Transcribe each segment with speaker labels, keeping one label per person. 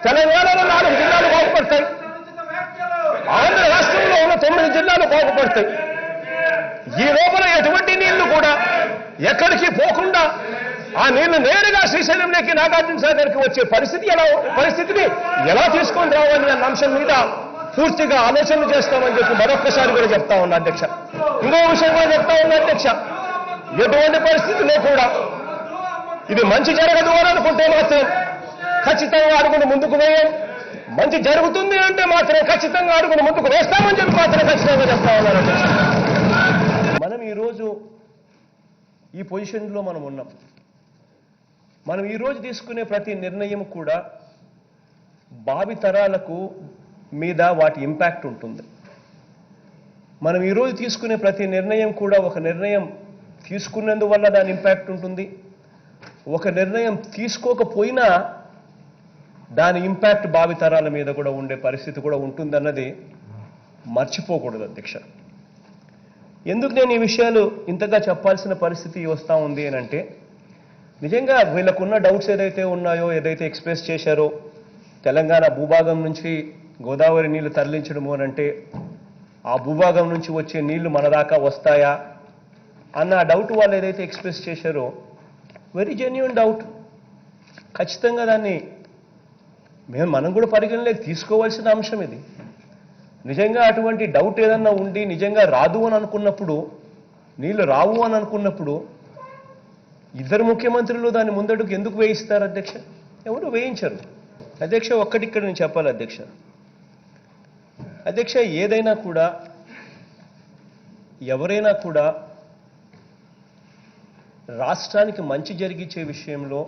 Speaker 1: తెలంగాణలో 4 జిల్లాలు బాగుపడతాయి, ఆంధ్ర రాష్ట్రంలో ఉన్న 9 జిల్లాలు బాగుపడతాయి. ఈ లోపల ఎటువంటి నీళ్లు కూడా ఎక్కడికి పోకుండా ఆ నీళ్లు నేరుగా శ్రీశైలంలోకి, నాగార్జున సాగర్కి వచ్చే పరిస్థితిని ఎలా తీసుకొని రావాలి అన్న అంశం మీద పూర్తిగా ఆలోచనలు చేస్తామని చెప్పి మరొక్కసారి కూడా చెప్తా ఉన్నా అధ్యక్ష. ఇంకో విషయం కూడా చెప్తా ఉన్నా అధ్యక్ష, ఎటువంటి పరిస్థితుల్లో కూడా ఇది మంచి జరగదు అని అనుకుంటే మాత్రం ఖచ్చితంగా అడుగును ముందుకు వేయం, మంచి జరుగుతుంది అంటే మాత్రం ఖచ్చితంగా అడుగును ముందుకు వేస్తామని చెప్పి మాత్రం ఖచ్చితంగా చెప్తా ఉన్నారు అధ్యక్ష. మనం ఈరోజు ఈ పొజిషన్లో మనం ఉన్నాం. మనం ఈరోజు తీసుకునే ప్రతి నిర్ణయం కూడా భావితరాలకు మీద వాటి ఇంపాక్ట్ ఉంటుంది. మనం ఈరోజు తీసుకునే ప్రతి నిర్ణయం కూడా ఒక నిర్ణయం తీసుకున్నందువల్ల దాని ఇంపాక్ట్ ఉంటుంది, ఒక నిర్ణయం తీసుకోకపోయినా దాని ఇంపాక్ట్ భావితరాల మీద కూడా ఉండే పరిస్థితి కూడా ఉంటుందన్నది మర్చిపోకూడదు అధ్యక్ష. ఎందుకు నేను ఈ విషయాలు ఇంతగా చెప్పాల్సిన పరిస్థితి వస్తూ ఉంది అని అంటే, నిజంగా వీళ్ళకున్న డౌట్స్ ఏదైతే ఉన్నాయో, ఏదైతే ఎక్స్ప్రెస్ చేశారో, తెలంగాణ భూభాగం నుంచి గోదావరి నీళ్లు తరలించడము అని అంటే ఆ భూభాగం నుంచి వచ్చే నీళ్లు మన దాకా వస్తాయా అన్న డౌట్ వాళ్ళు ఏదైతే ఎక్స్ప్రెస్ చేశారో, వెరీ జెన్యూన్ డౌట్. ఖచ్చితంగా దాన్ని మనం కూడా పరిగణలోకి తీసుకోవాల్సిన అంశం ఇది. నిజంగా అటువంటి డౌట్ ఏదన్నా ఉండి నిజంగా రాదు అని అనుకున్నప్పుడు, నీళ్లు రావు అని అనుకున్నప్పుడు ఇద్దరు ముఖ్యమంత్రులు దాన్ని ముందడుగు ఎందుకు వేయిస్తారు అధ్యక్ష? ఎవరు వేయించరు అధ్యక్ష. ఒక్కటి ఇక్కడ నేను చెప్పాలి అధ్యక్ష. అధ్యక్ష, ఏదైనా కూడా ఎవరైనా కూడా రాష్ట్రానికి మంచి జరిగించే విషయంలో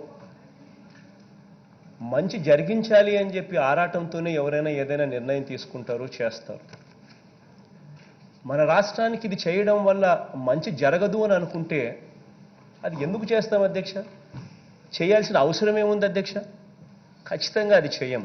Speaker 1: మంచి జరిగించాలి అని చెప్పి ఆరాటంతోనే ఎవరైనా ఏదైనా నిర్ణయం తీసుకుంటారు, చేస్తారు. మన రాష్ట్రానికి ఇది చేయడం వల్ల మంచి జరగదు అని అనుకుంటే అది ఎందుకు చేస్తాం అధ్యక్ష? చేయాల్సిన అవసరం ఏముంది అధ్యక్ష? ఖచ్చితంగా అది చేయం.